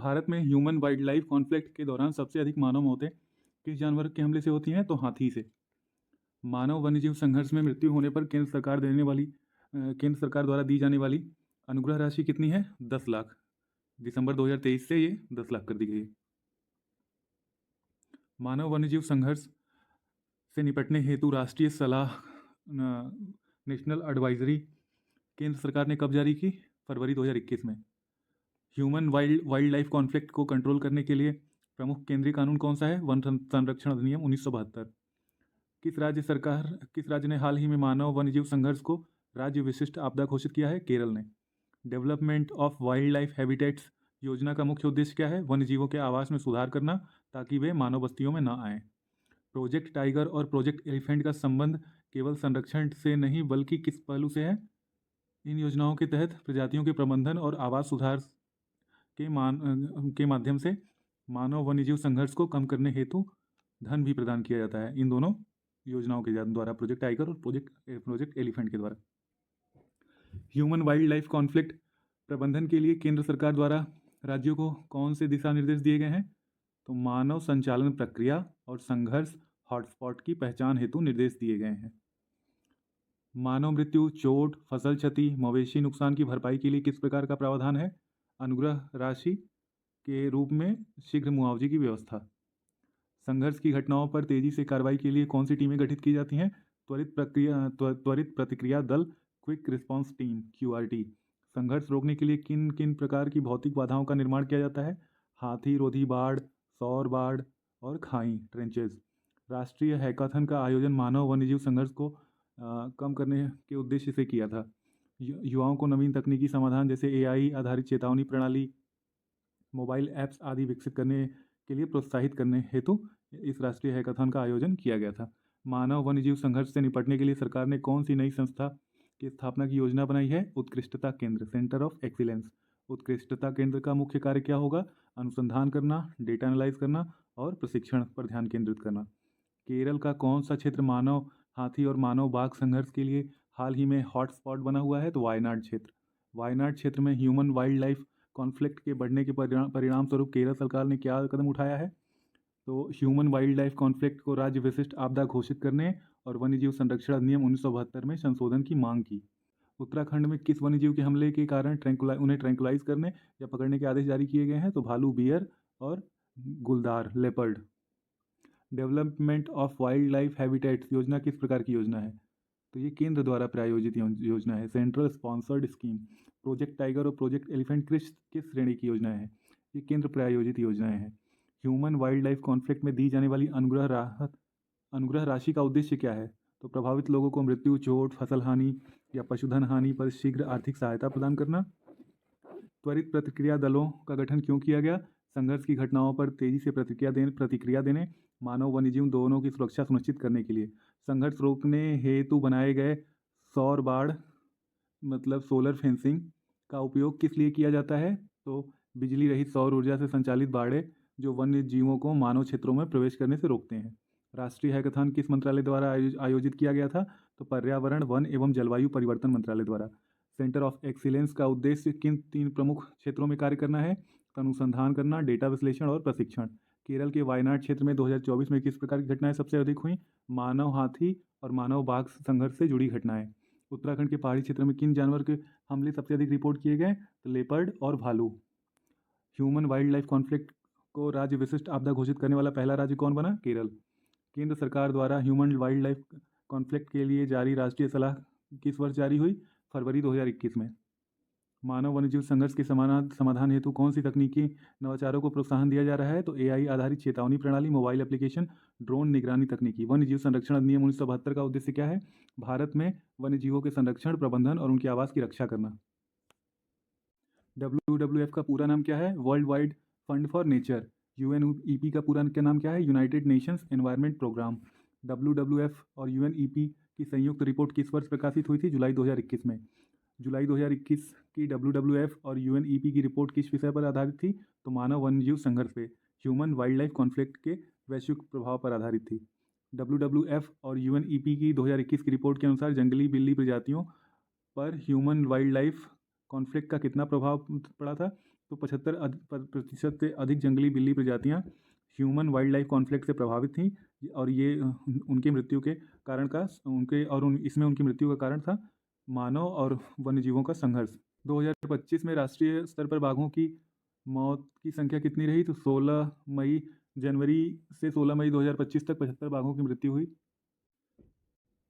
भारत में human wild life conflict के दौरान सबसे अधिक मानव मौतें किस जानवर के हमले से होती हैं? तो हाथी से। मानव वन्यजीव संघर्ष में मृत्यु होने पर केंद्र सरकार द्वारा दी जाने वाली अनुग्रह राशि कितनी है? 10 लाख। दिसंबर 2023 से ये 10 लाख कर दी गई है। मानव वन्यजीव संघर्ष से निपटने हेतु राष्ट्रीय सलाह नेशनल एडवाइजरी केंद्र सरकार ने कब जारी की? फरवरी 2021 में। ह्यूमन वाइल्ड लाइफ कॉन्फ्लिक्ट को कंट्रोल करने के लिए प्रमुख केंद्रीय कानून कौन सा है? वन संरक्षण अधिनियम 1972। किस राज्य ने हाल ही में मानव वन्यजीव संघर्ष को राज्य विशिष्ट आपदा घोषित किया है? केरल ने। Development of wild life habitats योजना का मुख्य उद्देश्य क्या है? वन्यजीवों के आवास में सुधार करना ताकि वे मानव बस्तियों में न आएं। प्रोजेक्ट टाइगर और प्रोजेक्ट एलिफेंट का संबंध केवल संरक्षण से नहीं बल्कि किस पहलू से है? इन योजनाओं के तहत प्रजातियों के प्रबंधन और आवास सुधार के माध्यम से मानव वन्यजीव संघर्ष को कम करने हेतु धन भी प्रदान किया जाता है। इन दोनों योजनाओं के द्वारा, प्रोजेक्ट टाइगर और प्रोजेक्ट एलिफेंट के द्वारा। ह्यूमन वाइल्ड लाइफ कॉन्फ्लिक्ट प्रबंधन के लिए केंद्र सरकार द्वारा राज्यों को कौन से दिशा निर्देश दिए गए हैं? तो मानव संचालन प्रक्रिया और संघर्ष हॉटस्पॉट की पहचान हेतु निर्देश दिए गए हैं। मानव मृत्यु, चोट, फसल क्षति, मवेशी नुकसान की भरपाई के लिए किस प्रकार का प्रावधान है? अनुग्रह राशि के रूप में शीघ्र मुआवजे की व्यवस्था। संघर्ष की घटनाओं पर तेजी से कार्रवाई के लिए कौन सी टीमें गठित की जाती हैं? त्वरित प्रतिक्रिया दल, क्विक रिस्पांस टीम, QRT। संघर्ष रोकने के लिए किन किन प्रकार की भौतिक बाधाओं का निर्माण किया जाता है? हाथी रोधी बाड़, सौर बाड़ और खाई, ट्रेंचेस। राष्ट्रीय हैकाथन का आयोजन मानव वन्यजीव संघर्ष को कम करने के उद्देश्य से किया था। युवाओं को नवीन तकनीकी समाधान जैसे AI आधारित चेतावनी प्रणाली, मोबाइल ऐप्स आदि विकसित करने के लिए प्रोत्साहित करने हेतु इस राष्ट्रीय हैकाथन का आयोजन किया गया था। मानव वन्यजीव संघर्ष से निपटने के लिए सरकार ने कौन सी नई संस्था की स्थापना की योजना बनाई है? उत्कृष्टता केंद्र, सेंटर ऑफ एक्सीलेंस। उत्कृष्टता केंद्र का मुख्य कार्य क्या होगा? अनुसंधान करना, डेटा एनालाइज करना और प्रशिक्षण पर ध्यान केंद्रित करना। केरल का कौन सा क्षेत्र मानव हाथी और मानव बाघ संघर्ष के लिए हाल ही में हॉटस्पॉट बना हुआ है? तो वायनाड क्षेत्र। वायनाड क्षेत्र में ह्यूमन वाइल्ड लाइफ कॉन्फ्लिक्ट के बढ़ने के परिणाम स्वरूप केरल सरकार ने क्या कदम उठाया है? तो ह्यूमन वाइल्ड लाइफ कॉन्फ्लिक्ट को राज्य विशिष्ट आपदा घोषित करने और वन्यजीव संरक्षण अधिनियम 1972 में संशोधन की मांग की। उत्तराखंड में किस वन्यजीव के हमले के कारण उन्हें ट्रैंकुलाइज करने या पकड़ने के आदेश जारी किए गए हैं? तो भालू, बियर और गुलदार, leopard. Development of wild life habitats योजना किस प्रकार की योजना है? तो ये केंद्र द्वारा प्रायोजित योजना है, central sponsored scheme. Project tiger और प्रोजेक्ट एलिफेंट किस श्रेणी की योजना है? ये केंद्र प्रायोजित योजनाएं हैं। ह्यूमन वाइल्ड लाइफ कॉन्फ्लिक्ट में दी जाने वाली अनुग्रह राशि का उद्देश्य क्या है? तो प्रभावित लोगों को मृत्यु, चोट, फसल हानि या पशुधन हानि पर शीघ्र आर्थिक सहायता प्रदान करना। त्वरित प्रतिक्रिया दलों का गठन क्यों किया गया? संघर्ष की घटनाओं पर तेजी से प्रतिक्रिया देने, मानव वन्यजीव दोनों की सुरक्षा सुनिश्चित करने के लिए। संघर्ष रोकने हेतु बनाए गए सौर बाड़ मतलब सोलर फेंसिंग का उपयोग किस लिए किया जाता है? तो बिजली रहित सौर ऊर्जा से संचालित बाड़े जो वन्य जीवों को मानव क्षेत्रों में प्रवेश करने से रोकते हैं। राष्ट्रीय हैकाथन किस मंत्रालय द्वारा आयोजित किया गया था? तो पर्यावरण, वन एवं जलवायु परिवर्तन मंत्रालय द्वारा। सेंटर ऑफ एक्सीलेंस का उद्देश्य किन 3 प्रमुख क्षेत्रों में कार्य करना है? अनुसंधान करना, डेटा विश्लेषण और प्रशिक्षण। केरल के वायनाड क्षेत्र में 2024 में किस प्रकार की घटनाएं सबसे अधिक हुई? मानव हाथी और मानव बाघ संघर्ष से जुड़ी घटनाएं। उत्तराखंड के पहाड़ी क्षेत्र में किन जानवर के हमले सबसे अधिक रिपोर्ट किए गए? तो लेपर्ड और भालू। ह्यूमन वाइल्ड लाइफ कॉन्फ्लिक्ट को राज्य विशिष्ट आपदा घोषित करने वाला पहला राज्य कौन बना? केरल। केंद्र सरकार द्वारा ह्यूमन वाइल्ड लाइफ कॉन्फ्लिक्ट के लिए जारी राष्ट्रीय सलाह किस वर्ष जारी हुई? फरवरी 2021 में। मानव वन्यजीव संघर्ष के समाधान हेतु कौन सी तकनीकी नवाचारों को प्रोत्साहन दिया जा रहा है? तो AI आधारित चेतावनी प्रणाली, मोबाइल एप्लीकेशन, ड्रोन निगरानी तकनीकी। वन्यजीव संरक्षण अधिनियम 1972 का उद्देश्य क्या है? भारत में वन्यजीवों के संरक्षण, प्रबंधन और उनके आवास की रक्षा करना। WWF का पूरा नाम क्या है? World Wide Fund for Nature. UNEP का पूरा नाम क्या है? United Nations Environment Programme. WWF और UNEP की संयुक्त रिपोर्ट किस वर्ष प्रकाशित हुई थी? जुलाई 2021 में। जुलाई 2021 की WWF और UNEP की रिपोर्ट किस विषय पर आधारित थी? तो मानव वन्यजीव संघर्ष पे, ह्यूमन वाइल्ड लाइफ कॉन्फ्लिक्ट के वैश्विक प्रभाव पर आधारित थी। WWF और UNEP की 2021 की रिपोर्ट के अनुसार जंगली बिल्ली प्रजातियों पर ह्यूमन वाइल्ड लाइफ कॉन्फ्लिक्ट का कितना प्रभाव पड़ा था? तो 75% से अधिक जंगली बिल्ली प्रजातियां ह्यूमन वाइल्ड लाइफ कॉन्फ्लिक्ट से प्रभावित थीं, और ये उनकी मृत्यु के कारण का उनके और उन इसमें उनकी मृत्यु का कारण था मानव और वन्यजीवों का संघर्ष। 2025 में राष्ट्रीय स्तर पर बाघों की मौत की संख्या कितनी रही? तो 16 मई जनवरी से 16 मई 2025 तक 75 बाघों की मृत्यु हुई।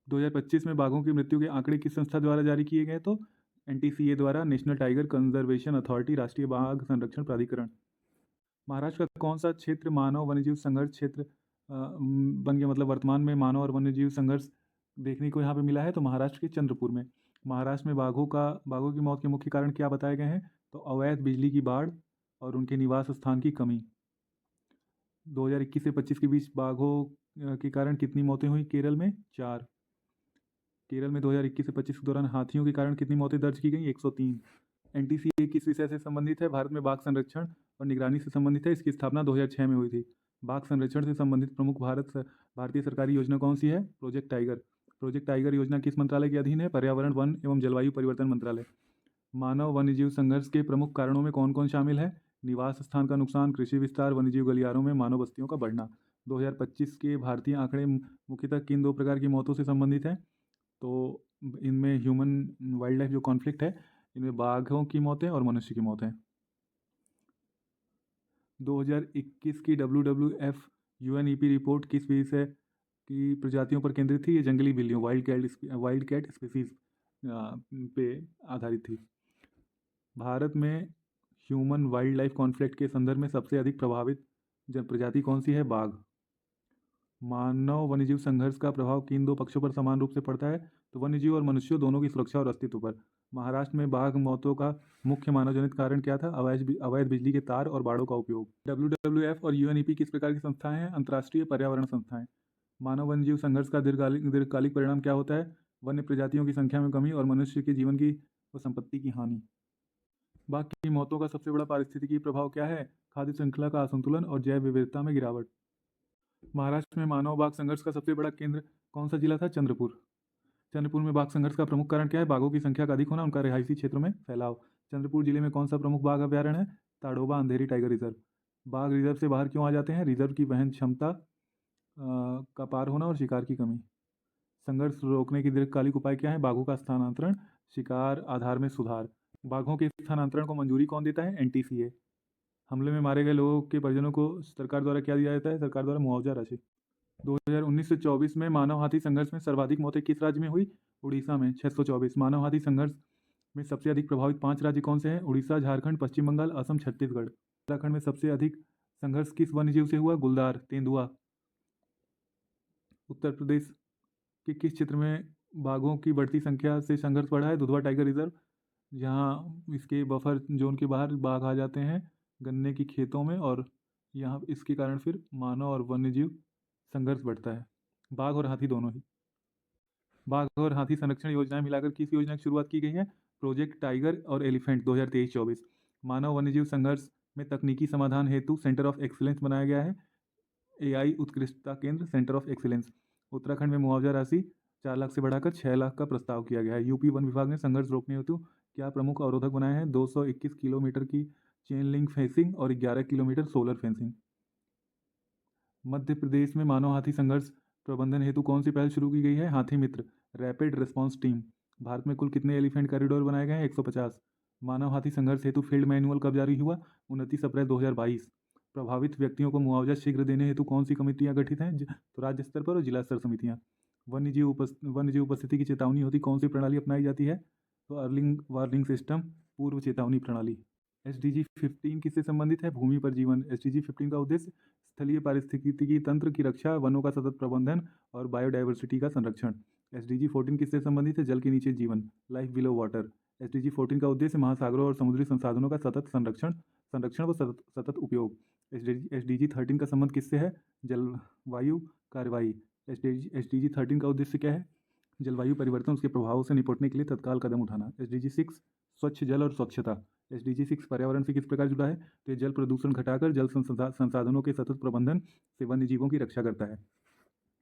2025 में बाघों की मृत्यु के आंकड़े किस संस्था द्वारा जारी किए गए? तो NTCA द्वारा, नेशनल टाइगर कंजर्वेशन अथॉरिटी, राष्ट्रीय बाघ संरक्षण प्राधिकरण। महाराष्ट्र का कौन सा क्षेत्र मानव वन्यजीव संघर्ष क्षेत्र बन गया, मतलब वर्तमान में मानव और वन्यजीव संघर्ष देखने को यहाँ पे मिला है? तो महाराष्ट्र के चंद्रपुर में। महाराष्ट्र में बाघों की मौत के मुख्य कारण क्या बताए गए हैं? तो अवैध बिजली की बाढ़ और उनके निवास स्थान की कमी। 2021 से 25 के बीच बाघों के कारण कितनी मौतें हुई केरल में? 4। केरल में 2021 से 25 के दौरान हाथियों के कारण कितनी मौतें दर्ज की गई? 103। NTCA किस विषय से संबंधित है? भारत में बाघ संरक्षण और निगरानी से संबंधित है। इसकी स्थापना 2006 में हुई थी। बाघ संरक्षण से संबंधित प्रमुख भारतीय सरकारी योजना कौन सी है? Project tiger. प्रोजेक्ट टाइगर योजना किस मंत्रालय के अधीन है? पर्यावरण, वन एवं जलवायु परिवर्तन मंत्रालय। मानव वन्यजीव संघर्ष के प्रमुख कारणों में कौन कौन शामिल है? निवास स्थान का नुकसान, कृषि विस्तार, वन्यजीव गलियारों में मानव बस्तियों का बढ़ना। 2025 के भारतीय आंकड़े मुख्यतः किन 2 प्रकार की मौतों से संबंधित है? तो इनमें ह्यूमन वाइल्ड लाइफ जो कॉन्फ्लिक्ट है, इनमें बाघों की मौतें और मनुष्य की मौतें। 2021 की WWF UNEP रिपोर्ट किस विषय की प्रजातियों पर केंद्रित थी? ये जंगली बिल्लियों, वाइल्ड कैट स्पीसीज पे आधारित थी। भारत में ह्यूमन वाइल्ड लाइफ कॉन्फ्लिक्ट के संदर्भ में सबसे अधिक प्रभावित प्रजाति कौन सी है? बाघ। मानव वन्यजीव संघर्ष का प्रभाव किन 2 पक्षों पर समान रूप से पड़ता है? तो वन्यजीव और मनुष्यों दोनों की सुरक्षा और अस्तित्व पर। महाराष्ट्र में बाघ मौतों का मुख्य मानवजनित कारण क्या था? अवैध बिजली के तार और बाड़ों का उपयोग। WWF और UNEP किस प्रकार की संस्थाएं हैं? अंतर्राष्ट्रीय पर्यावरण संस्थाएं। मानव वन्यजीव संघर्ष का दीर्घकालिक परिणाम क्या होता है? वन्य प्रजातियों की संख्या में कमी और मनुष्य के जीवन की व संपत्ति की हानि। बाघ की मौतों का सबसे बड़ा पारिस्थितिकी प्रभाव क्या है? खाद्य श्रृंखला का असंतुलन और जैव विविधता में गिरावट। महाराष्ट्र में मानव बाघ संघर्ष का सबसे बड़ा केंद्र कौन सा जिला था? चंद्रपुर। चंद्रपुर में बाघ संघर्ष का प्रमुख कारण क्या है? बाघों की संख्या का अधिक होना, उनका रिहायशी क्षेत्रों में फैलाव। चंद्रपुर जिले में कौन सा प्रमुख बाघ अभ्यारण्य है? ताडोबा अंधेरी टाइगर रिजर्व। बाघ रिजर्व से बाहर क्यों आ जाते हैं? रिजर्व की वहन क्षमता का पार होना और शिकार की कमी। संघर्ष रोकने के दीर्घकालिक उपाय क्या है? बाघों का स्थानांतरण, शिकार आधार में सुधार। बाघों के स्थानांतरण को मंजूरी कौन देता है? NTCA। हमले में मारे गए लोगों के परिजनों को सरकार द्वारा क्या दिया जाता है? सरकार द्वारा मुआवजा राशि। 2019 से 24 में मानव हाथी संघर्ष में सर्वाधिक मौतें किस राज्य में हुई? उड़ीसा में, 624। मानव हाथी संघर्ष में सबसे अधिक प्रभावित 5 राज्य कौन से हैं? उड़ीसा, झारखंड, पश्चिम बंगाल, असम, छत्तीसगढ़। उत्तराखंड में सबसे अधिक संघर्ष किस वन्यजीव से हुआ? गुलदार, तेंदुआ। उत्तर प्रदेश के किस क्षेत्र में बाघों की बढ़ती संख्या से संघर्ष बढ़ा है? दुधवा टाइगर रिजर्व, जहाँ इसके बफर जोन के बाहर बाघ आ जाते हैं गन्ने की खेतों में, और यहाँ इसके कारण फिर मानव और वन्यजीव संघर्ष बढ़ता है। बाघ और हाथी दोनों ही। बाघ और हाथी संरक्षण योजनाएं मिलाकर किस योजना की शुरुआत की गई है? प्रोजेक्ट टाइगर और एलिफेंट 2023-24। मानव वन्यजीव संघर्ष में तकनीकी समाधान हेतु सेंटर ऑफ एक्सीलेंस बनाया गया है। AI उत्कृष्टता केंद्र, सेंटर ऑफ एक्सीलेंस। उत्तराखंड में मुआवजा राशि 4 लाख से बढ़ाकर 6 लाख का प्रस्ताव किया गया है। यूपी वन विभाग ने संघर्ष रोकने हेतु क्या प्रमुख अवरोधक बनाए हैं? 221 किलोमीटर की चेन लिंक फेंसिंग और 11 kilometre solar fencing. Madhya Pradesh में मानव हाथी संघर्ष प्रबंधन हेतु कौन सी पहल शुरू की गई है? हाथी मित्र, रैपिड रिस्पॉन्स टीम। भारत में कुल कितने एलिफेंट कॉरिडोर बनाए गए हैं? 150। मानव हाथी संघर्ष हेतु फील्ड मैनुअल कब जारी हुआ? 29 अप्रैल 2022। प्रभावित व्यक्तियों को मुआवजा शीघ्र देने हेतु कौन सी कमेटियां गठित हैं? तो राज्य स्तर पर और जिला स्तर समितियां। वन्यजीव उपस्थिति की चेतावनी होती कौन सी प्रणाली अपनाई जाती है? तो अर्ली वार्निंग सिस्टम, पूर्व चेतावनी प्रणाली। SDG 15 किससे संबंधित है? भूमि पर जीवन। SDG 15 का उद्देश्य स्थलीय पारिस्थितिकी तंत्र की रक्षा, वनों का सतत प्रबंधन और बायोडायवर्सिटी का संरक्षण। SDG 14 किससे संबंधित है? जल के नीचे जीवन, लाइफ बिलो वाटर। SDG 14 का उद्देश्य महासागरों और समुद्री संसाधनों का सतत संरक्षण व सतत उपयोग। SDG 13 का संबंध किससे है? जलवायु कार्रवाई। SDG 13 का उद्देश्य क्या है? जलवायु परिवर्तन, उसके प्रभावों से निपटने के लिए तत्काल कदम उठाना। SDG 6 स्वच्छ जल और स्वच्छता। SDG 6 पर्यावरण से किस प्रकार जुड़ा है? तो ये जल प्रदूषण घटाकर जल संसाधनों के सतत प्रबंधन से वन्य जीवों की रक्षा करता है।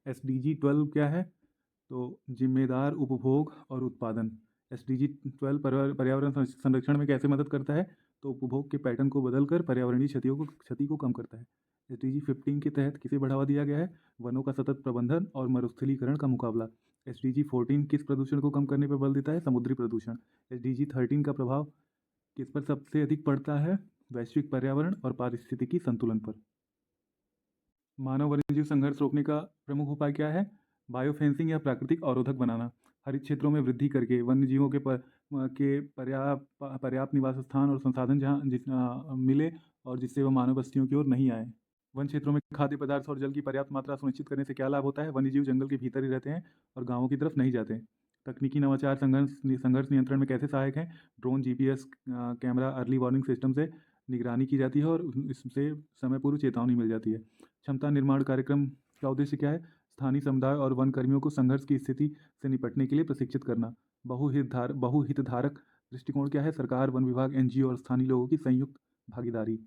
SDG 12 क्या है? तो जिम्मेदार उपभोग और उत्पादन। SDG 12 पर्यावरण संरक्षण में कैसे मदद करता है? तो उपभोग के पैटर्न को बदलकर पर्यावरणीय क्षति को कम करता है। SDG 15 के तहत किसे बढ़ावा दिया गया है? वनों का सतत प्रबंधन और मरुस्थलीकरण का मुकाबला। SDG 14 किस प्रदूषण को कम करने पर बल देता है? समुद्री प्रदूषण। SDG 13 का प्रभाव किस पर सबसे अधिक पड़ता है? वैश्विक पर्यावरण और पारिस्थितिकी संतुलन पर। मानव वन्यजीव संघर्ष रोकने का प्रमुख उपाय क्या है? बायोफेंसिंग या प्राकृतिक अवरोधक बनाना। हरित क्षेत्रों में वृद्धि करके वन्यजीवों के पर्याप्त निवास स्थान और संसाधन मिले और जिससे वह मानव बस्तियों की ओर नहीं आए। वन क्षेत्रों में खाद्य पदार्थ और जल की पर्याप्त मात्रा सुनिश्चित करने से क्या लाभ होता है? वन्यजीव जंगल के भीतर ही रहते हैं और गांवों की तरफ नहीं जाते। तकनीकी नवाचार संघर्ष नियंत्रण में कैसे सहायक हैं? Drone, GPS camera, early warning system से निगरानी की जाती है और इससे समय पूर्व चेतावनी मिल जाती है। क्षमता निर्माण कार्यक्रम का उद्देश्य क्या है? स्थानीय समुदाय और वन कर्मियों को संघर्ष की स्थिति से निपटने के लिए प्रशिक्षित करना। बहुहितधारक दृष्टिकोण क्या है? सरकार, वन विभाग, NGO और स्थानीय लोगों की संयुक्त भागीदारी।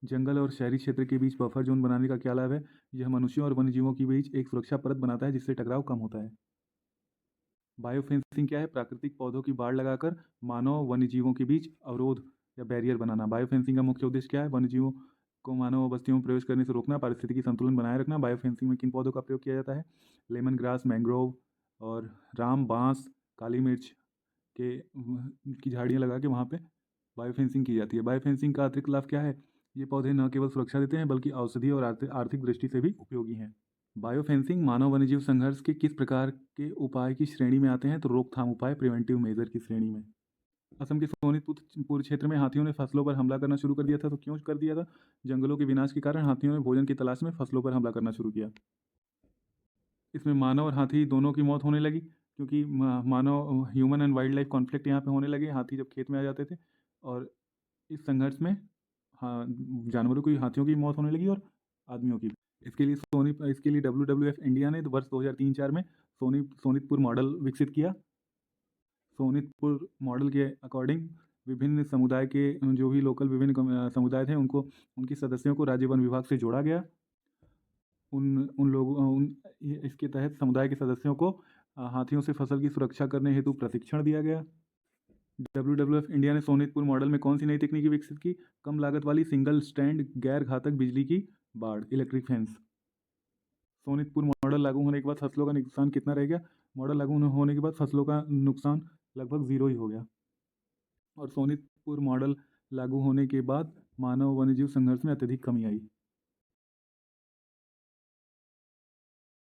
जंगल और शहरी क्षेत्र के बीच बफर जोन बनाने का क्या लाभ है? यह मनुष्यों और वन्यजीवों के बीच एक सुरक्षा परत बनाता है जिससे टकराव कम होता है। बायोफेंसिंग क्या है? प्राकृतिक पौधों की बाड़ लगाकर मानव वन्यजीवों के बीच अवरोध या बैरियर बनाना। बायोफेंसिंग का मुख्य उद्देश्य क्या है? वन्यजीवों को मानव बस्तियों में प्रवेश करने से रोकना, पारिस्थितिकी संतुलन बनाए रखना। बायोफेंसिंग में किन पौधों का प्रयोग किया जाता है? लेमन ग्रास, मैंग्रोव और राम बांस, काली मिर्च की झाड़ियाँ लगा के वहाँ पे बायोफेंसिंग की जाती है। बायोफेंसिंग का अतिरिक्त लाभ क्या है? ये पौधे न केवल सुरक्षा देते हैं बल्कि औषधीय और आर्थिक दृष्टि से भी उपयोगी हैं। बायोफेंसिंग मानव वन्यजीव संघर्ष के किस प्रकार के उपाय की श्रेणी में आते हैं? तो रोकथाम उपाय, प्रिवेंटिव मेजर की श्रेणी में। असम के सोनितपुर क्षेत्र में हाथियों ने फसलों पर हमला करना शुरू कर दिया था। तो क्यों कर दिया था? जंगलों के विनाश के कारण हाथियों ने भोजन की तलाश में फसलों पर हमला करना शुरू किया। इसमें मानव और हाथी दोनों की मौत होने लगी क्योंकि मानव human and wildlife conflict यहाँ पे होने लगे। हाथी जब खेत में आ जाते थे और इस संघर्ष में हाँ जानवरों की, हाथियों की मौत होने लगी और आदमियों की। इसके लिए WWF इंडिया ने वर्ष 2003-4 में सोनितपुर मॉडल विकसित किया। सोनितपुर मॉडल के अकॉर्डिंग विभिन्न समुदाय के जो भी लोकल विभिन्न समुदाय थे उनको, उनके सदस्यों को राज्य वन विभाग से जोड़ा गया। इसके तहत समुदाय के सदस्यों को हाथियों से फसल की सुरक्षा करने हेतु प्रशिक्षण दिया गया। WWF इंडिया ने सोनितपुर मॉडल में कौन सी नई तकनीकी विकसित की? कम लागत वाली सिंगल स्टैंड गैर घातक बिजली की बाड़, इलेक्ट्रिक फेंस। सोनितपुर मॉडल लागू होने के बाद फसलों का नुकसान कितना रह गया? मॉडल लागू होने के बाद फसलों का नुकसान लगभग 0 ही हो गया। और सोनितपुर मॉडल लागू होने के बाद मानव वन्यजीव संघर्ष में अत्यधिक कमी आई।